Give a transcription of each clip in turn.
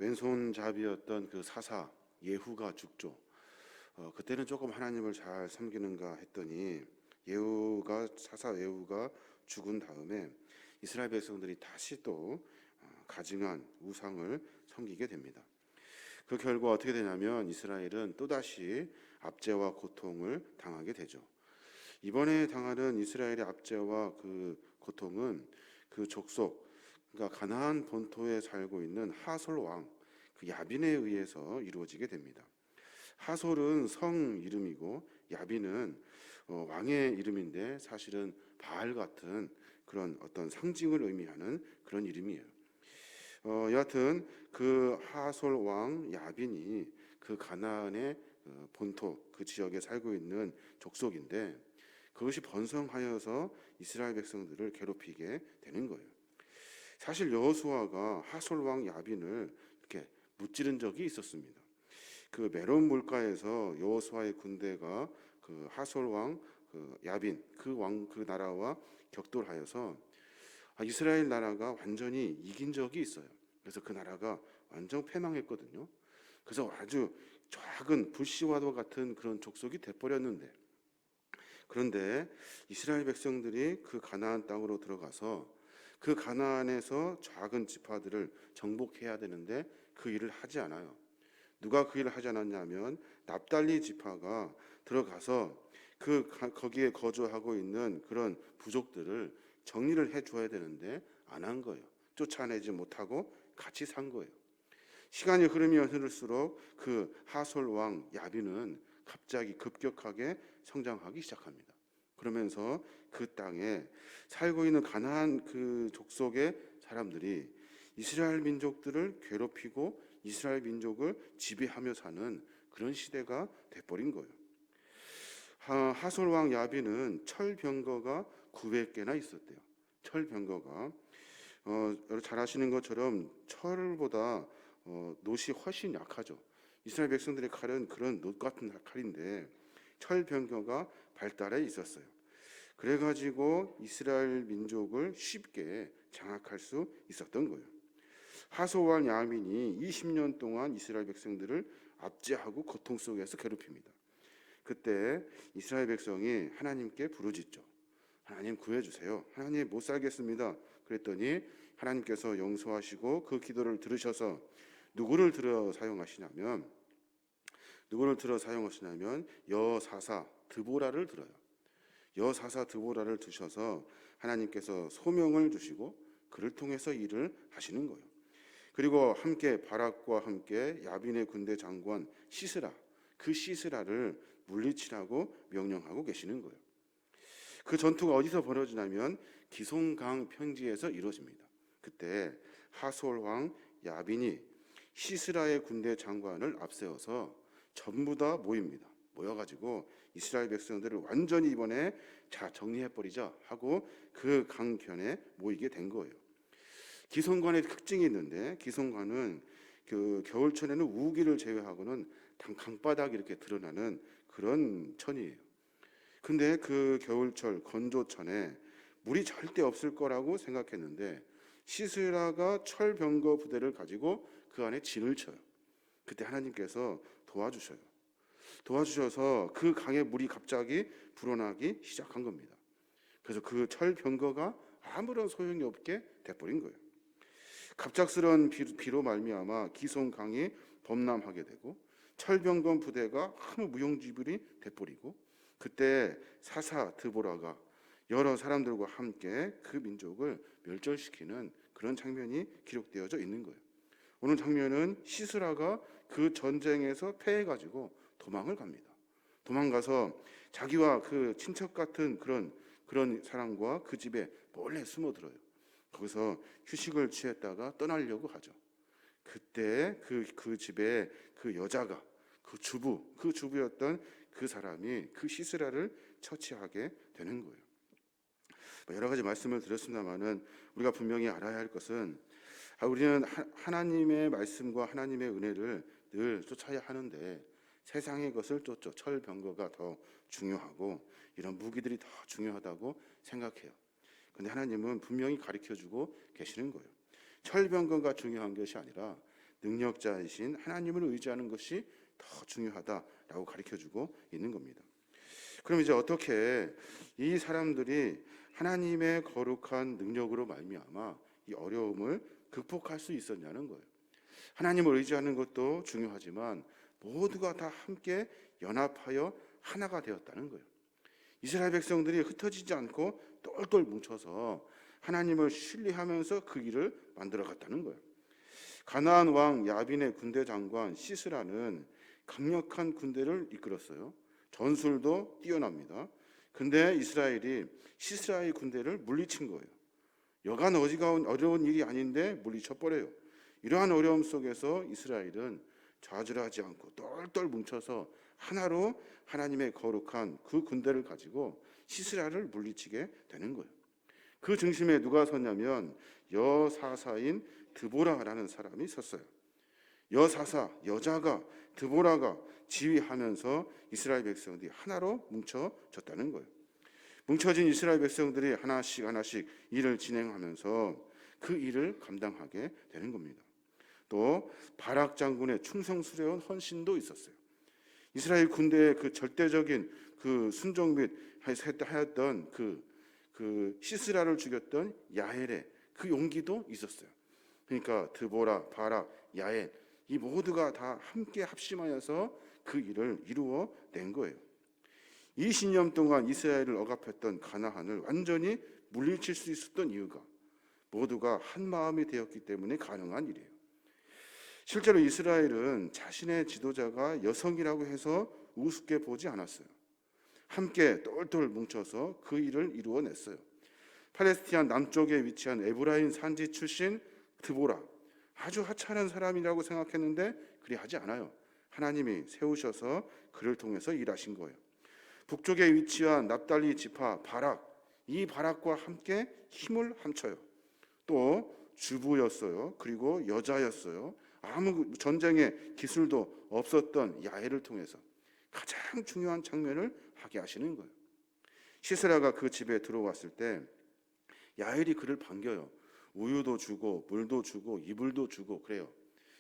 왼손잡이였던 그 사사 예후가 죽죠. 그때는 조금 하나님을 잘 섬기는가 했더니 사사 예후가 죽은 다음에 이스라엘 백성들이 다시 또 가증한 우상을 섬기게 됩니다. 그 결과 어떻게 되냐면 이스라엘은 또다시 압제와 고통을 당하게 되죠. 이번에 당하는 이스라엘의 압제와 그 고통은 그 족속, 그러니까 가나안 본토에 살고 있는 하솔 왕, 그 야빈에 의해서 이루어지게 됩니다. 하솔은 성 이름이고 야빈은 왕의 이름인데 사실은 바알 같은 그런 어떤 상징을 의미하는 그런 이름이에요. 여하튼 그 하솔 왕 야빈이 그 가나안의 본토 그 지역에 살고 있는 족속인데 그것이 번성하여서 이스라엘 백성들을 괴롭히게 되는 거예요. 사실 여호수아가 하솔 왕 야빈을 이렇게 무찌른 적이 있었습니다. 그 메론 물가에서 여호수아의 군대가 그 하솔 왕 야빈 그 나라와 격돌하여서 이스라엘 나라가 완전히 이긴 적이 있어요. 그래서 그 나라가 완전 패망했거든요. 그래서 아주 작은 불씨와도 같은 그런 족속이 돼버렸는데, 그런데 이스라엘 백성들이 그 가나안 땅으로 들어가서 그 가나안에서 작은 지파들을 정복해야 되는데 그 일을 하지 않아요. 누가 그 일을 하지 않았냐면 납달리 지파가 들어가서 거기에 거주하고 있는 그런 부족들을 정리를 해줘야 되는데 안 한 거예요. 쫓아내지 못하고 같이 산 거예요. 시간이 흐르면서 그 하솔 왕 야빈은 갑자기 급격하게 성장하기 시작합니다. 그러면서 그 땅에 살고 있는 가나안 그 족속의 사람들이 이스라엘 민족들을 괴롭히고 이스라엘 민족을 지배하며 사는 그런 시대가 돼버린 거예요. 하솔 왕 야빈은 철병거가 900개나 있었대요. 철병거가 잘 아시는 것처럼 철보다 놋이 훨씬 약하죠. 이스라엘 백성들의 칼은 그런 놋 같은 칼인데 철병거가 발달해 있었어요. 그래가지고 이스라엘 민족을 쉽게 장악할 수 있었던 거예요. 하솔 왕 야민이 20년 동안 이스라엘 백성들을 압제하고 고통 속에서 괴롭힙니다. 그때 이스라엘 백성이 하나님께 부르짖죠. 하나님 구해주세요. 하나님 못 살겠습니다. 그랬더니 하나님께서 용서하시고 그 기도를 들으셔서 누구를 들어 사용하시냐면 여사사 드보라를 들어요. 여사사 드보라를 두셔서 하나님께서 소명을 주시고 그를 통해서 일을 하시는 거예요. 그리고 함께 바락과 함께 야빈의 군대 장관 시스라를 물리치라고 명령하고 계시는 거예요. 그 전투가 어디서 벌어지냐면 기송강 평지에서 이루어집니다. 그때 하솔 왕 야빈이 시스라의 군대 장관을 앞세워서 전부 다 모여가지고 이스라엘 백성들을 완전히 이번에 정리해버리자 하고 그 강변에 모이게 된 거예요. 기송관의 특징이 있는데 기송관은 그 겨울철에는 우기를 제외하고는 강바닥이 이렇게 드러나는 그런 천이에요. 근데 그 겨울철 건조천에 물이 절대 없을 거라고 생각했는데 시스라가 철병거 부대를 가지고 그 안에 진을 쳐요. 그때 하나님께서 도와주셔서 그 강에 물이 갑자기 불어나기 시작한 겁니다. 그래서 그 철병거가 아무런 소용이 없게 돼버린 거예요. 갑작스러운 비로 말미암아 기송강이 범람하게 되고 철병거 부대가 아무 무용지물이 돼버리고 그때 사사 드보라가 여러 사람들과 함께 그 민족을 멸절시키는 그런 장면이 기록되어져 있는 거예요. 오늘 장면은 시스라가 그 전쟁에서 패해가지고 도망을 갑니다. 도망가서 자기와 그 친척 같은 그런 사람과 그 집에 몰래 숨어들어요. 거기서 휴식을 취했다가 떠나려고 하죠. 그때 그 집에 그 여자가 그 주부였던 그 사람이 그 시스라를 처치하게 되는 거예요. 여러 가지 말씀을 드렸습니다만은 우리가 분명히 알아야 할 것은 우리는 하나님의 말씀과 하나님의 은혜를 늘 쫓아야 하는데 세상의 것을 쫓죠. 철병거가 더 중요하고 이런 무기들이 더 중요하다고 생각해요. 근데 하나님은 분명히 가르쳐주고 계시는 거예요. 철병거가 중요한 것이 아니라 능력자이신 하나님을 의지하는 것이 더 중요하다라고 가르쳐주고 있는 겁니다. 그럼 이제 어떻게 이 사람들이 하나님의 거룩한 능력으로 말미암아 이 어려움을 극복할 수 있었냐는 거예요. 하나님을 의지하는 것도 중요하지만 모두가 다 함께 연합하여 하나가 되었다는 거예요. 이스라엘 백성들이 흩어지지 않고 똘똘 뭉쳐서 하나님을 신뢰하면서 그 일을 만들어 갔다는 거예요. 가나안 왕 야빈의 군대 장관 시스라는 강력한 군대를 이끌었어요. 전술도 뛰어납니다. 근데 이스라엘이 시스라의 군대를 물리친 거예요. 여간 어려운 일이 아닌데 물리쳐버려요. 이러한 어려움 속에서 이스라엘은 좌절하지 않고 똘똘 뭉쳐서 하나로 하나님의 거룩한 그 군대를 가지고 시스라를 물리치게 되는 거예요. 그 중심에 누가 섰냐면 여사사인 드보라라는 사람이 섰어요. 여사사, 여자가, 드보라가 지휘하면서 이스라엘 백성들이 하나로 뭉쳐졌다는 거예요. 뭉쳐진 이스라엘 백성들이 하나씩 일을 진행하면서 그 일을 감당하게 되는 겁니다. 또 바락 장군의 충성스러운 헌신도 있었어요. 이스라엘 군대의 그 절대적인 그 순종 및 하였던 그 시스라를 죽였던 야엘의 그 용기도 있었어요. 그러니까 드보라, 바락, 야엘 이 모두가 다 함께 합심하여서 그 일을 이루어 낸 거예요. 20년 동안 이스라엘을 억압했던 가나안을 완전히 물리칠 수 있었던 이유가 모두가 한 마음이 되었기 때문에 가능한 일이에요. 실제로 이스라엘은 자신의 지도자가 여성이라고 해서 우습게 보지 않았어요. 함께 똘똘 뭉쳐서 그 일을 이루어냈어요. 팔레스티나 남쪽에 위치한 에브라임 산지 출신 드보라, 아주 하찮은 사람이라고 생각했는데 그리하지 않아요. 하나님이 세우셔서 그를 통해서 일하신 거예요. 북쪽에 위치한 납달리 지파 바락, 이 바락과 함께 힘을 합쳐요. 또 주부였어요. 그리고 여자였어요. 아무 전쟁의 기술도 없었던 야엘을 통해서 가장 중요한 장면을 하게 하시는 거예요. 시스라가 그 집에 들어왔을 때 야엘이 그를 반겨요. 우유도 주고 물도 주고 이불도 주고 그래요.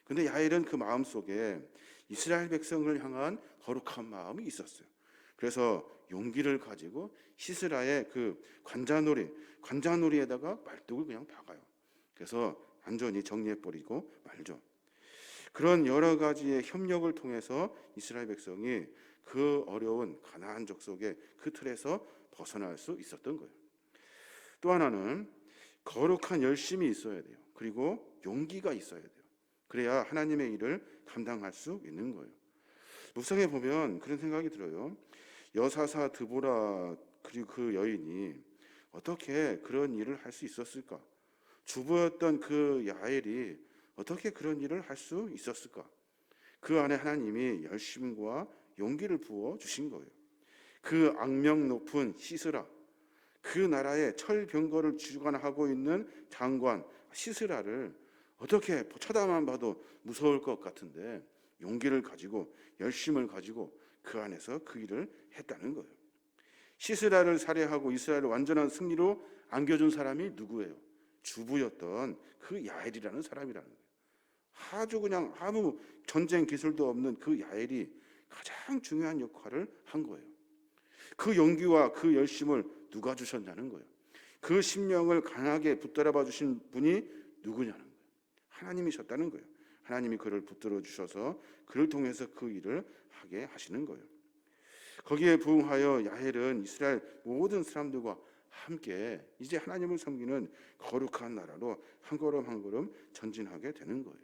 근데 야엘은 그 마음속에 이스라엘 백성을 향한 거룩한 마음이 있었어요. 그래서 용기를 가지고 시스라의 그 관자놀이에다가 말뚝을 그냥 박아요. 그래서 완전히 정리해버리고 말죠. 그런 여러 가지의 협력을 통해서 이스라엘 백성이 그 어려운 가나안 족속의 그 틀에서 벗어날 수 있었던 거예요. 또 하나는 거룩한 열심이 있어야 돼요. 그리고 용기가 있어야 돼요. 그래야 하나님의 일을 감당할 수 있는 거예요. 묵상해 보면 그런 생각이 들어요. 여사사 드보라 그리고 그 여인이 어떻게 그런 일을 할 수 있었을까? 주부였던 그 야엘이 어떻게 그런 일을 할 수 있었을까? 그 안에 하나님이 열심과 용기를 부어 주신 거예요. 그 악명 높은 시스라, 그 나라의 철병거를 주관하고 있는 장관 시스라를 어떻게 쳐다만 봐도 무서울 것 같은데 용기를 가지고 열심을 가지고 그 안에서 그 일을 했다는 거예요. 시스라를 살해하고 이스라엘을 완전한 승리로 안겨준 사람이 누구예요? 주부였던 그 야엘이라는 사람이라는 거예요. 아주 그냥 아무 전쟁 기술도 없는 그 야엘이 가장 중요한 역할을 한 거예요. 그 용기와 그 열심을 누가 주셨냐는 거예요. 그 심령을 강하게 붙들어 주신 분이 누구냐는 거예요. 하나님이셨다는 거예요. 하나님이 그를 붙들어 주셔서 그를 통해서 그 일을 하게 하시는 거예요. 거기에 부응하여 야엘은 이스라엘 모든 사람들과 함께 이제 하나님을 섬기는 거룩한 나라로 한 걸음 한 걸음 전진하게 되는 거예요.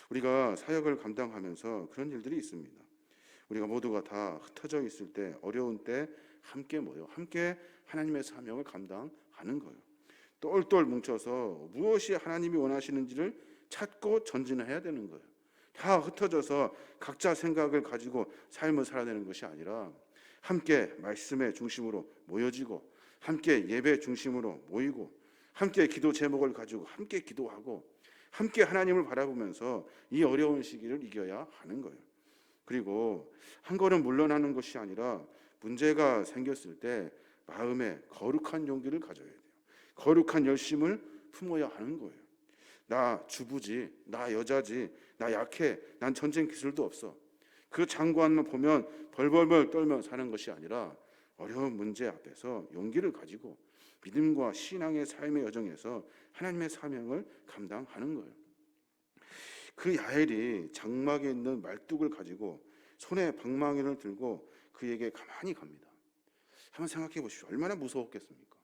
우리가 사역을 감당하면서 그런 일들이 있습니다. 우리가 모두가 다 흩어져 있을 때, 어려운 때 함께 모여 함께 하나님의 사명을 감당하는 거예요. 똘똘 뭉쳐서 무엇이 하나님이 원하시는지를 찾고 전진해야 되는 거예요. 다 흩어져서 각자 생각을 가지고 삶을 살아내는 것이 아니라 함께 말씀의 중심으로 모여지고 함께 예배 중심으로 모이고 함께 기도 제목을 가지고 함께 기도하고 함께 하나님을 바라보면서 이 어려운 시기를 이겨야 하는 거예요. 그리고 한 걸음 물러나는 것이 아니라 문제가 생겼을 때 마음에 거룩한 용기를 가져야 돼요. 거룩한 열심을 품어야 하는 거예요. 나 주부지, 나 여자지, 나 약해, 난 전쟁 기술도 없어. 그 장관만 보면 벌벌벌 떨며 사는 것이 아니라 어려운 문제 앞에서 용기를 가지고 믿음과 신앙의 삶의 여정에서 하나님의 사명을 감당하는 거예요. 그 야엘이 장막에 있는 말뚝을 가지고 손에 방망이를 들고 그에게 가만히 갑니다. 한번 생각해 보십시오. 얼마나 무서웠겠습니까?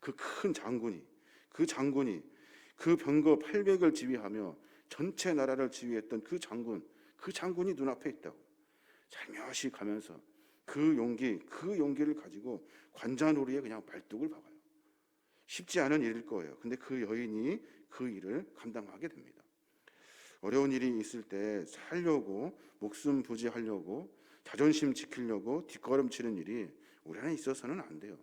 그 큰 장군이, 그 병거 800을 지휘하며 전체 나라를 지휘했던 그 장군이 눈앞에 있다고. 살며시 가면서 그 용기를 가지고 관자놀이에 그냥 말뚝을 박아요. 쉽지 않은 일일 거예요. 근데 그 여인이 그 일을 감당하게 됩니다. 어려운 일이 있을 때 살려고, 목숨 부지하려고, 자존심 지키려고 뒷걸음치는 일이 우리 안에 있어서는 안 돼요.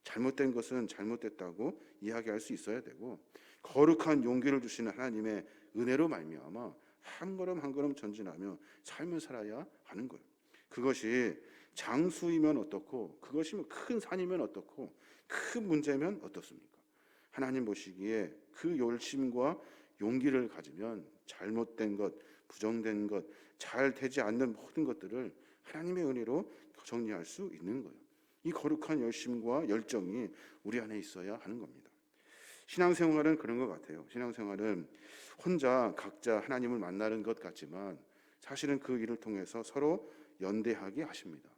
잘못된 것은 잘못됐다고 이야기할 수 있어야 되고, 거룩한 용기를 주시는 하나님의 은혜로 말미암아 한 걸음 한 걸음 전진하며 삶을 살아야 하는 거예요. 그것이 장수이면 어떻고, 그것이 큰 산이면 어떻고, 큰 문제면 어떻습니까? 하나님 보시기에 그 열심과 용기를 가지면 잘못된 것, 부정된 것, 잘 되지 않는 모든 것들을 하나님의 은혜로 정리할 수 있는 거예요. 이 거룩한 열심과 열정이 우리 안에 있어야 하는 겁니다. 신앙생활은 그런 것 같아요. 신앙생활은 혼자 각자 하나님을 만나는 것 같지만 사실은 그 일을 통해서 서로 연대하게 하십니다.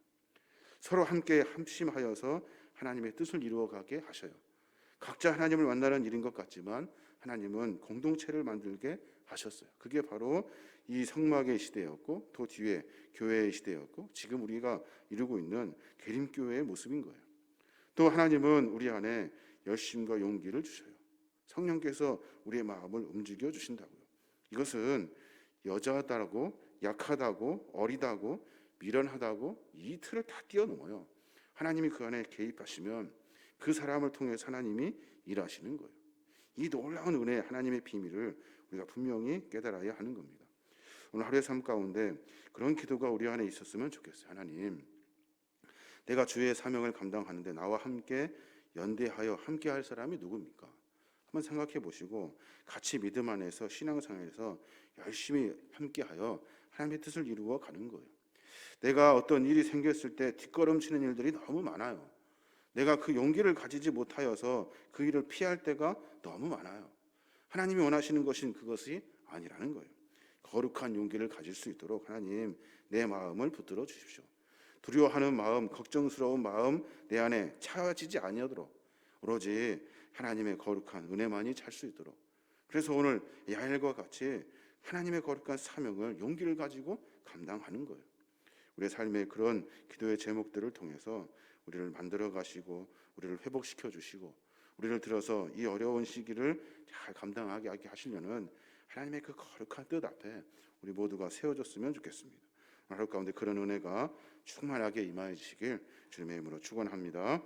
서로 함께 합심하여서 하나님의 뜻을 이루어가게 하셔요. 각자 하나님을 만나는 일인 것 같지만 하나님은 공동체를 만들게 하셨어요. 그게 바로 이 성막의 시대였고, 또 뒤에 교회의 시대였고, 지금 우리가 이루고 있는 계림교회의 모습인 거예요. 또 하나님은 우리 안에 열심과 용기를 주셔요. 성령께서 우리의 마음을 움직여 주신다고요. 이것은 여자다고, 약하다고, 어리다고, 미련하다고 이 틀을 다 뛰어넘어요. 하나님이 그 안에 개입하시면 그 사람을 통해서 하나님이 일하시는 거예요. 이 놀라운 은혜, 하나님의 비밀을 우리가 분명히 깨달아야 하는 겁니다. 오늘 하루의 삶 가운데 그런 기도가 우리 안에 있었으면 좋겠어요. 하나님, 내가 주의 사명을 감당하는데 나와 함께 연대하여 함께 할 사람이 누굽니까? 한번 생각해 보시고 같이 믿음 안에서 신앙생활에서 열심히 함께하여 하나님의 뜻을 이루어 가는 거예요. 내가 어떤 일이 생겼을 때 뒷걸음치는 일들이 너무 많아요. 내가 그 용기를 가지지 못하여서 그 일을 피할 때가 너무 많아요. 하나님이 원하시는 것은 그것이 아니라는 거예요. 거룩한 용기를 가질 수 있도록 하나님 내 마음을 붙들어 주십시오. 두려워하는 마음, 걱정스러운 마음 내 안에 차지지 아니하도록 오로지 하나님의 거룩한 은혜만이 찰 수 있도록. 그래서 오늘 야엘과 같이 하나님의 거룩한 사명을 용기를 가지고 감당하는 거예요. 우리의 삶의 그런 기도의 제목들을 통해서 우리를 만들어 가시고 우리를 회복시켜 주시고 우리를 들어서 이 어려운 시기를 잘 감당하게 하시려는 하나님의 그 거룩한 뜻 앞에 우리 모두가 세워졌으면 좋겠습니다. 하루 가운데 그런 은혜가 충만하게 임하시길 주님의 이름으로 축원합니다.